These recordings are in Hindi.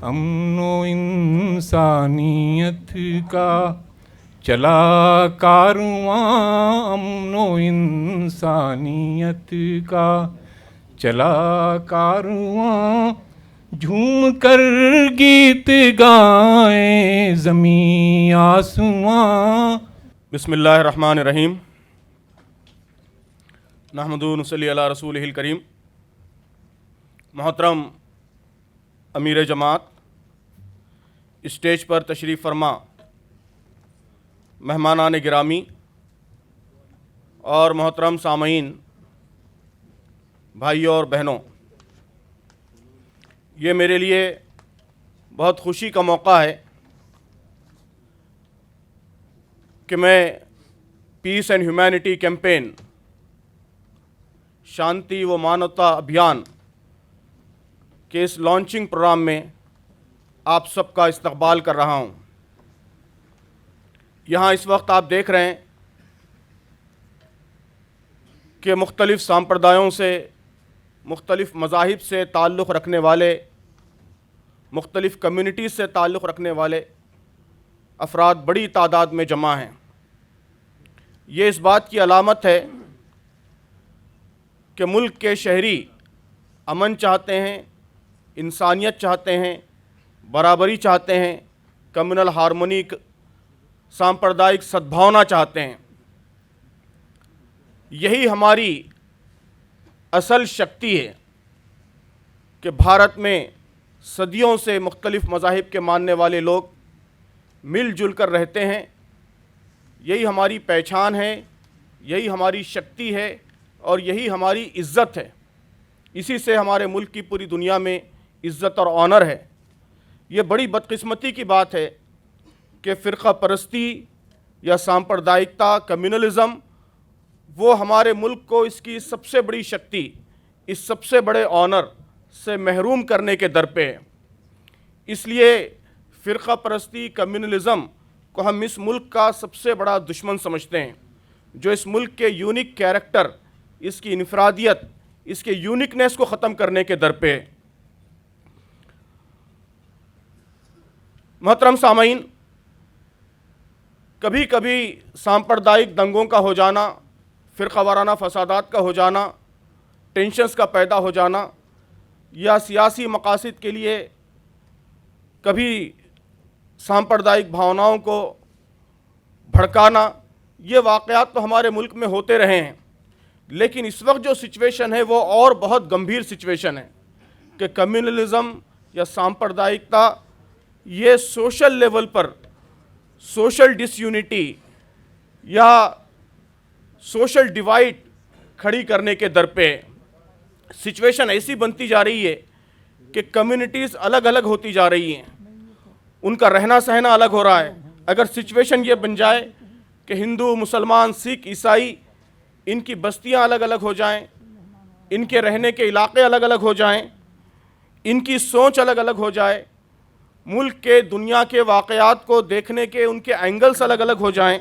अमनो इंसानियत का चला कारवां, अमनो इंसानियत का चला कारवां, झूम कर गीत गाएं ज़मीं आसमां। बिस्मिल्लाहिर्रहमानिर्रहीम। नहमदु व नसल्ली अला रसूलिहिल करीम। मोहतरम अमीर जमात, स्टेज पर तशरीफ़ फरमा मेहमानान गिरामी और मोहतरम सामईन, भाइयों और बहनों, ये मेरे लिए बहुत खुशी का मौका है कि मैं पीस एंड ह्यूमैनिटी कैंपेन, शांति व मानवता अभियान के इस लॉन्चिंग प्रोग्राम में आप सबका इस्तकबाल कर रहा हूँ। यहाँ इस वक्त आप देख रहे हैं कि मुख्तलिफ़ सांप्रदायों से, मुख्तलिफ़ मज़ाहिब से ताल्लुक़ रखने वाले, मुख्तलिफ़ कम्युनिटीज़ से ताल्लुक़ रखने वाले अफराद बड़ी तादाद में जमा हैं। ये इस बात की अलामत है कि मुल्क के शहरी अमन चाहते हैं, इंसानियत चाहते हैं, बराबरी चाहते हैं, कम्युनल हार्मोनी, सांप्रदायिक सद्भावना चाहते हैं। यही हमारी असल शक्ति है कि भारत में सदियों से मुख्तलिफ़ मज़ाहिब के मानने वाले लोग मिलजुल कर रहते हैं। यही हमारी पहचान है, यही हमारी शक्ति है और यही हमारी इज़्ज़त है। इसी से हमारे मुल्क की पूरी दुनिया में इज़्ज़त और ऑनर है। ये बड़ी बदकिस्मती की बात है कि फ़िरक़ा परस्ती या सांप्रदायिकता, कम्युनलिज़म, वो हमारे मुल्क को इसकी सबसे बड़ी शक्ति, इस सबसे बड़े ऑनर से महरूम करने के दर पे है। इसलिए फ़िरक़ा परस्ती, कम्युनलिज़म को हम इस मुल्क का सबसे बड़ा दुश्मन समझते हैं, जो इस मुल्क के यूनिक कैरेक्टर, इसकी इनफरादियत, इसके यूनिकनेस को ख़त्म करने के दर पे है। मोहतरम सामईन, कभी कभी सांप्रदायिक दंगों का हो जाना, फ़िरक़ा वाराना फ़सादात का हो जाना, टेंशन्स का पैदा हो जाना या सियासी मकासद के लिए कभी सांप्रदायिक भावनाओं को भड़काना, ये वाक़यात तो हमारे मुल्क में होते रहे हैं। लेकिन इस वक्त जो सिचुएशन है वो और बहुत गंभीर सिचुएशन है कि कम्युनलिज़म या सांप्रदायिकता ये सोशल लेवल पर सोशल डिसयूनिटी या सोशल डिवाइड खड़ी करने के दर पे सिचुएशन ऐसी बनती जा रही है कि कम्युनिटीज़ अलग अलग होती जा रही हैं, उनका रहना सहना अलग हो रहा है। अगर सिचुएशन ये बन जाए कि हिंदू, मुसलमान, सिख, ईसाई, इनकी बस्तियां अलग अलग हो जाएं, इनके रहने के इलाके अलग अलग हो जाएं, इनकी सोच अलग अलग हो जाए, मुल्क के, दुनिया के वाक़यात को देखने के उनके एंगल्स अलग अलग हो जाएं,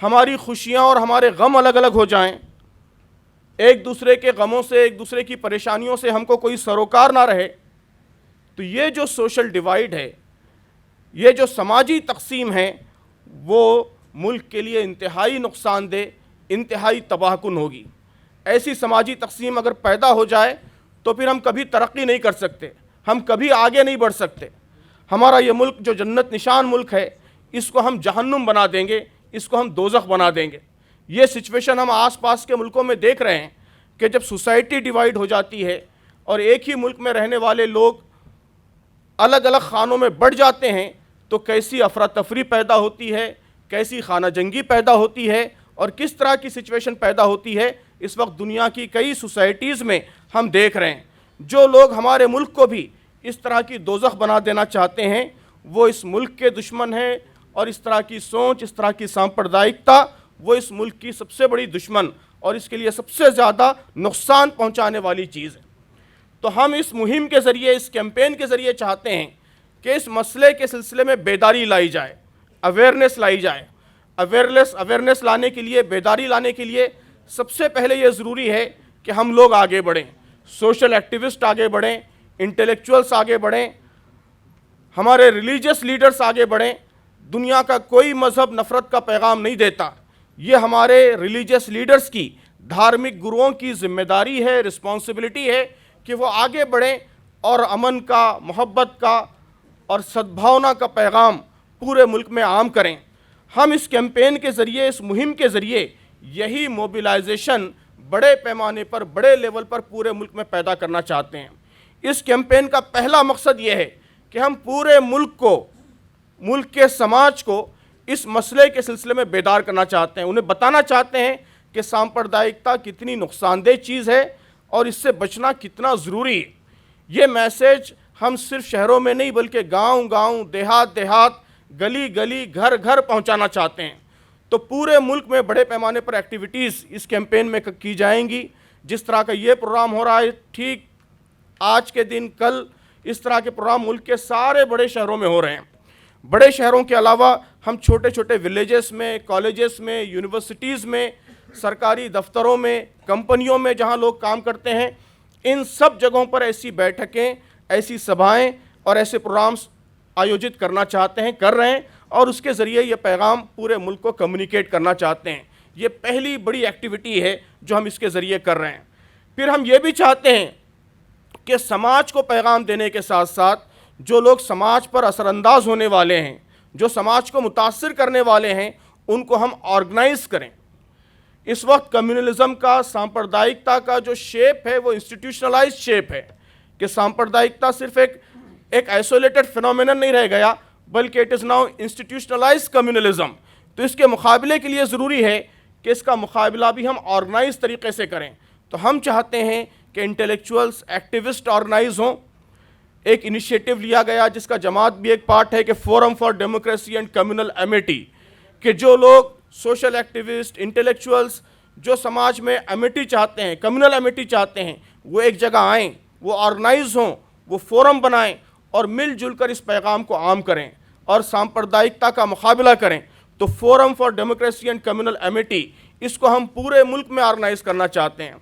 हमारी खुशियां और हमारे गम अलग अलग हो जाएं, एक दूसरे के गमों से, एक दूसरे की परेशानियों से हमको कोई सरोकार ना रहे, तो ये जो सोशल डिवाइड है, ये जो समाजी तकसीम है, वो मुल्क के लिए इंतहाई नुकसानदेह, इंतहाई तबाहकुन होगी। ऐसी समाजी तकसीम अगर पैदा हो जाए तो फिर हम कभी तरक्की नहीं कर सकते, हम कभी आगे नहीं बढ़ सकते। हमारा ये मुल्क जो जन्नत निशान मुल्क है, इसको हम जहन्नुम बना देंगे, इसको हम दोज़ख बना देंगे। ये सिचुएशन हम आसपास के मुल्कों में देख रहे हैं कि जब सोसाइटी डिवाइड हो जाती है और एक ही मुल्क में रहने वाले लोग अलग अलग खानों में बढ़ जाते हैं तो कैसी अफरा तफरी पैदा होती है, कैसी खाना जंगी पैदा होती है और किस तरह की सिचुएशन पैदा होती है, इस वक्त दुनिया की कई सोसाइटीज़ में हम देख रहे हैं। जो लोग हमारे मुल्क को भी इस तरह की दोज़ख बना देना चाहते हैं, वो इस मुल्क के दुश्मन हैं और इस तरह की सोच, इस तरह की सांप्रदायिकता, वो इस मुल्क की सबसे बड़ी दुश्मन और इसके लिए सबसे ज़्यादा नुकसान पहुँचाने वाली चीज़ है। तो हम इस मुहिम के ज़रिए, इस कैंपेन के ज़रिए चाहते हैं कि इस मसले के सिलसिले में बेदारी लाई जाए, अवेयरनेस लाई जाए। अवेयरनेस लाने के लिए, बेदारी लाने के लिए सबसे पहले ये ज़रूरी है कि हम लोग आगे बढ़ें, सोशल एक्टिविस्ट आगे बढ़ें, इंटेलेक्चुअल्स आगे बढ़ें, हमारे रिलीजियस लीडर्स आगे बढ़ें। दुनिया का कोई मज़हब नफ़रत का पैगाम नहीं देता। ये हमारे रिलीजियस लीडर्स की, धार्मिक गुरुओं की जिम्मेदारी है, रिस्पॉन्सिबिलिटी है कि वो आगे बढ़ें और अमन का, मोहब्बत का और सद्भावना का पैगाम पूरे मुल्क में आम करें। हम इस कैंपेन के ज़रिए, इस मुहिम के ज़रिए यही मोबिलाइजेशन बड़े पैमाने पर, बड़े लेवल पर पूरे मुल्क में पैदा करना चाहते हैं। इस कैंपेन का पहला मकसद ये है कि हम पूरे मुल्क को, मुल्क के समाज को इस मसले के सिलसिले में बेदार करना चाहते हैं। उन्हें बताना चाहते हैं कि सांप्रदायिकता कितनी नुकसानदेह चीज़ है और इससे बचना कितना ज़रूरी है। ये मैसेज हम सिर्फ शहरों में नहीं बल्कि गांव गांव, देहात देहात, गली गली, घर घर पहुंचाना चाहते हैं। तो पूरे मुल्क में बड़े पैमाने पर एक्टिविटीज़ इस कैंपेन में की जाएंगी। जिस तरह का ये प्रोग्राम हो रहा है, ठीक आज के दिन, कल इस तरह के प्रोग्राम मुल्क के सारे बड़े शहरों में हो रहे हैं। बड़े शहरों के अलावा हम छोटे छोटे विलेजेस में, कॉलेजेस में, यूनिवर्सिटीज़ में, सरकारी दफ्तरों में, कंपनियों में जहां लोग काम करते हैं, इन सब जगहों पर ऐसी बैठकें, ऐसी सभाएं और ऐसे प्रोग्राम्स आयोजित करना चाहते हैं, कर रहे हैं और उसके ज़रिए ये पैगाम पूरे मुल्क को कम्युनिकेट करना चाहते हैं। ये पहली बड़ी एक्टिविटी है जो हम इसके ज़रिए कर रहे हैं। फिर हम ये भी चाहते हैं कि समाज को पैगाम देने के साथ साथ जो लोग समाज पर असरअंदाज होने वाले हैं, जो समाज को मुतासिर करने वाले हैं, उनको हम ऑर्गेनाइज करें। इस वक्त कम्युनलिज्म का, सांप्रदायिकता का जो शेप है वो इंस्टीट्यूशनलाइज शेप है कि सांप्रदायिकता सिर्फ एक आइसोलेटेड फिनोमेनन नहीं रह गया, बल्कि it is now institutionalise communalism. तो इसके मुकाबले के लिए ज़रूरी है कि इसका मुकाबला भी हम ऑर्गेनाइज तरीके से करें। तो हम चाहते हैं कि इंटेलेक्चुअल्स, एक्टिविस्ट ऑर्गेनाइज हों। एक इनिशिएटिव लिया गया जिसका जमात भी एक पार्ट है कि forum for democracy and communal Amity, कि जो लोग सोशल एक्टिविस्ट, इंटेलेक्चुअल्स जो समाज में एमिटी चाहते हैं, कम्युनल एमिटी चाहते हैं, वो एक जगह आएँ, वो ऑर्गेनाइज हों, वो फोरम बनाएं और मिलजुल कर इस पैगाम को आम करें और सांप्रदायिकता का मुकाबला करें। तो forum for democracy and communal Amity, इसको हम पूरे मुल्क में ऑर्गेनाइज करना चाहते हैं।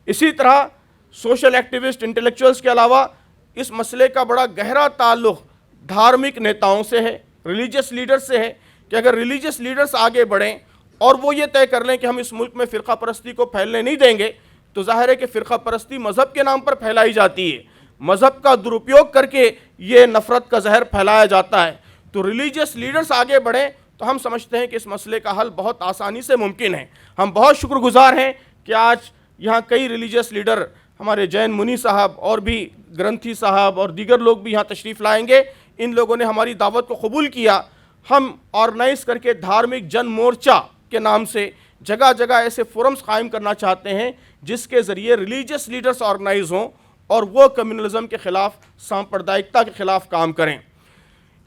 इसी तरह सोशल एक्टिविस्ट, इंटेलेक्चुअल्स के अलावा इस मसले का बड़ा गहरा ताल्लुक़ धार्मिक नेताओं से है, रिलीजियस लीडर्स से है कि अगर रिलीजियस लीडर्स आगे बढ़ें और वो ये तय कर लें कि हम इस मुल्क में फ़िरका परस्ती को फैलने नहीं देंगे, तो जाहिर है कि फ़िरका परस्ती मज़हब के नाम पर फैलाई जाती है, मज़हब का दुरुपयोग करके ये नफ़रत का जहर फैलाया जाता है। तो रिलीजियस लीडर्स आगे बढ़ें तो हम समझते हैं कि इस मसले का हल बहुत आसानी से मुमकिन है। हम बहुत शुक्रगुजार हैं कि आज यहाँ कई रिलीजियस लीडर, हमारे जैन मुनि साहब और भी ग्रंथी साहब और दीगर लोग भी यहाँ तशरीफ़ लाएंगे। इन लोगों ने हमारी दावत को कबूल किया। हम ऑर्गेनाइज़ करके धार्मिक जन मोर्चा के नाम से जगह जगह ऐसे फोरम्स कायम करना चाहते हैं जिसके ज़रिए रिलीजियस लीडर्स ऑर्गेनाइज हों और वो कम्युनलिज्म के ख़िलाफ़, सांप्रदायिकता के ख़िलाफ़ काम करें।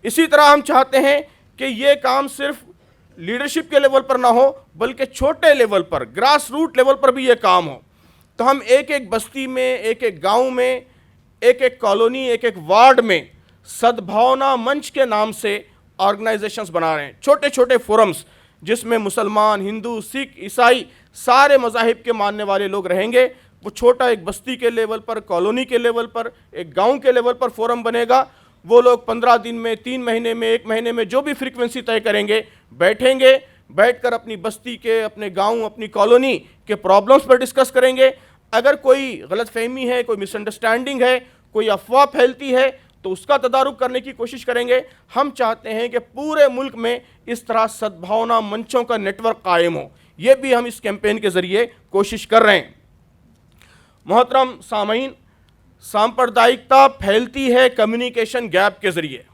इसी तरह हम चाहते हैं कि ये काम सिर्फ लीडरशिप के लेवल पर ना हो बल्कि छोटे लेवल पर, ग्रास रूट लेवल पर भी ये काम हो। तो हम एक एक बस्ती में, एक एक गांव में, एक एक कॉलोनी, एक एक वार्ड में सद्भावना मंच के नाम से ऑर्गेनाइजेशंस बना रहे हैं, छोटे छोटे फोरम्स जिसमें मुसलमान, हिंदू, सिख, ईसाई सारे मज़ाहिब के मानने वाले लोग रहेंगे। वो छोटा एक बस्ती के लेवल पर, कॉलोनी के लेवल पर, एक गांव के लेवल पर फोरम बनेगा। वो लोग 15 दिन में, 3 महीने में, 1 महीने में जो भी फ्रीक्वेंसी तय करेंगे, बैठेंगे, बैठकर अपनी बस्ती के, अपने गांव, अपनी कॉलोनी के प्रॉब्लम्स पर डिस्कस करेंगे। अगर कोई गलतफहमी है, कोई मिसअंडरस्टैंडिंग है, कोई अफवाह फैलती है तो उसका तदारुक करने की कोशिश करेंगे। हम चाहते हैं कि पूरे मुल्क में इस तरह सद्भावना मंचों का नेटवर्क कायम हो। ये भी हम इस कैंपेन के ज़रिए कोशिश कर रहे हैं। मोहतरम सामीन, सांप्रदायिकता फैलती है कम्युनिकेशन गैप के ज़रिए।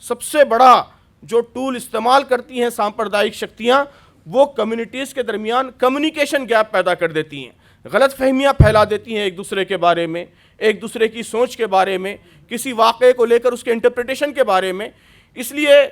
सबसे बड़ा जो टूल इस्तेमाल करती हैं सांप्रदायिक शक्तियाँ, वो कम्युनिटीज़ के दरमियान कम्युनिकेशन गैप पैदा कर देती हैं, गलत फहमियाँ फैला देती हैं एक दूसरे के बारे में, एक दूसरे की सोच के बारे में, किसी वाक़े को लेकर उसके इंटरप्रिटेशन के बारे में। इसलिए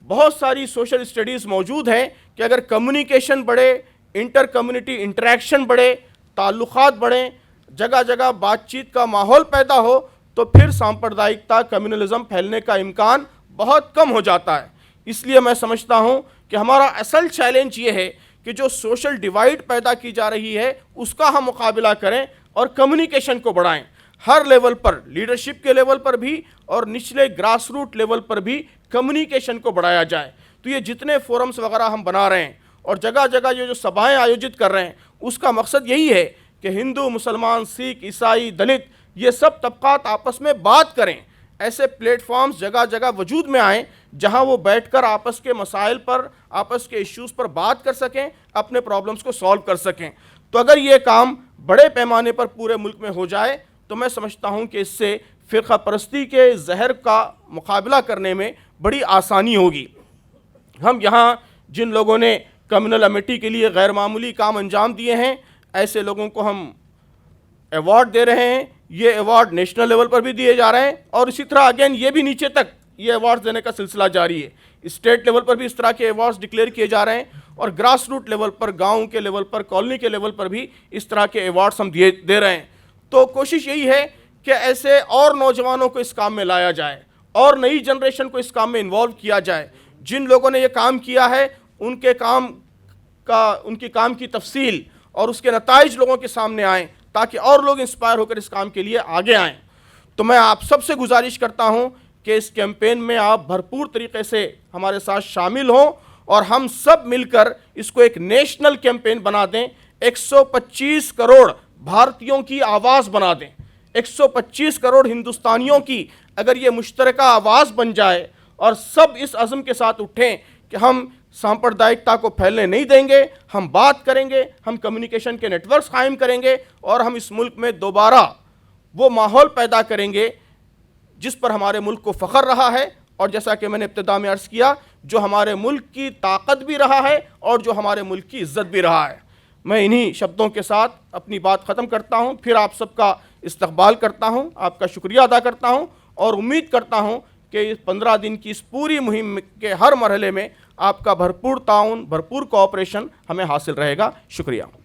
बहुत सारी सोशल स्टडीज़ मौजूद हैं कि अगर कम्युनिकेशन बढ़े, इंटर कम्युनिटी इंटरेक्शन बढ़े, ताल्लुक़ात बढ़ें, जगह जगह बातचीत का माहौल पैदा हो, तो फिर सांप्रदायिकता, कम्युनलिज्म फैलने का इम्कान बहुत कम हो जाता है। इसलिए मैं समझता हूँ कि हमारा असल चैलेंज ये है कि जो सोशल डिवाइड पैदा की जा रही है उसका हम मुकाबला करें और कम्युनिकेशन को बढ़ाएं। हर लेवल पर, लीडरशिप के लेवल पर भी और निचले ग्रास रूट लेवल पर भी कम्युनिकेशन को बढ़ाया जाए। तो ये जितने फोरम्स वगैरह हम बना रहे हैं और जगह जगह ये जो सभाएं आयोजित कर रहे हैं, उसका मकसद यही है कि हिंदू, मुसलमान, सिख, ईसाई, दलित, ये सब तबकात आपस में बात करें। ऐसे प्लेटफॉर्म्स जगह जगह वजूद में आएँ जहां वो बैठकर आपस के मसाइल पर, आपस के इश्यूज़ पर बात कर सकें, अपने प्रॉब्लम्स को सॉल्व कर सकें। तो अगर ये काम बड़े पैमाने पर पूरे मुल्क में हो जाए तो मैं समझता हूं कि इससे फ़िरक़ा परस्ती के जहर का मुकाबला करने में बड़ी आसानी होगी। हम यहाँ जिन लोगों ने कम्युनल अमेठी के लिए गैर मामूली काम अंजाम दिए हैं, ऐसे लोगों को हम अवार्ड दे रहे हैं। ये अवार्ड नेशनल लेवल पर भी दिए जा रहे हैं और इसी तरह अगेन ये भी नीचे तक ये अवार्ड्स देने का सिलसिला जारी है। स्टेट लेवल पर भी इस तरह के अवार्ड्स डिक्लेयर किए जा रहे हैं और ग्रास रूट लेवल पर, गाँव के लेवल पर, कॉलोनी के लेवल पर भी इस तरह के अवार्ड्स हम दे रहे हैं। तो कोशिश यही है कि ऐसे और नौजवानों को इस काम में लाया जाए और नई जनरेशन को इस काम में इन्वॉल्व किया जाए। जिन लोगों ने ये काम किया है उनके उनकी काम की तफसील और उसके नताइज लोगों के सामने आएँ ताकि और लोग इंस्पायर होकर इस काम के लिए आगे आएँ। तो मैं आप सबसे गुजारिश करता हूँ कि इस कैंपेन में आप भरपूर तरीके से हमारे साथ शामिल हों और हम सब मिलकर इसको एक नेशनल कैंपेन बना दें। 125 करोड़ भारतीयों की आवाज़ बना दें। 125 करोड़ हिंदुस्तानियों की अगर ये मुश्तरका आवाज़ बन जाए और सब इस अज़्म के साथ उठें कि हम सांप्रदायिकता को फैलने नहीं देंगे, हम बात करेंगे, हम कम्युनिकेशन के नेटवर्क्स कायम करेंगे और हम इस मुल्क में दोबारा वो माहौल पैदा करेंगे जिस पर हमारे मुल्क को फ़ख्र रहा है और जैसा कि मैंने इब्तिदा में अर्ज़ किया, जो हमारे मुल्क की ताकत भी रहा है और जो हमारे मुल्क की इज़्ज़त भी रहा है। मैं इन्हीं शब्दों के साथ अपनी बात ख़त्म करता हूँ। फिर आप सबका इस्तकबाल करता हूँ, आपका शुक्रिया अदा करता हूँ और उम्मीद करता हूँ कि इस 15 दिन की इस पूरी मुहिम के हर मरहले में आपका भरपूर ताउन, भरपूर कोऑपरेशन हमें हासिल रहेगा। शुक्रिया।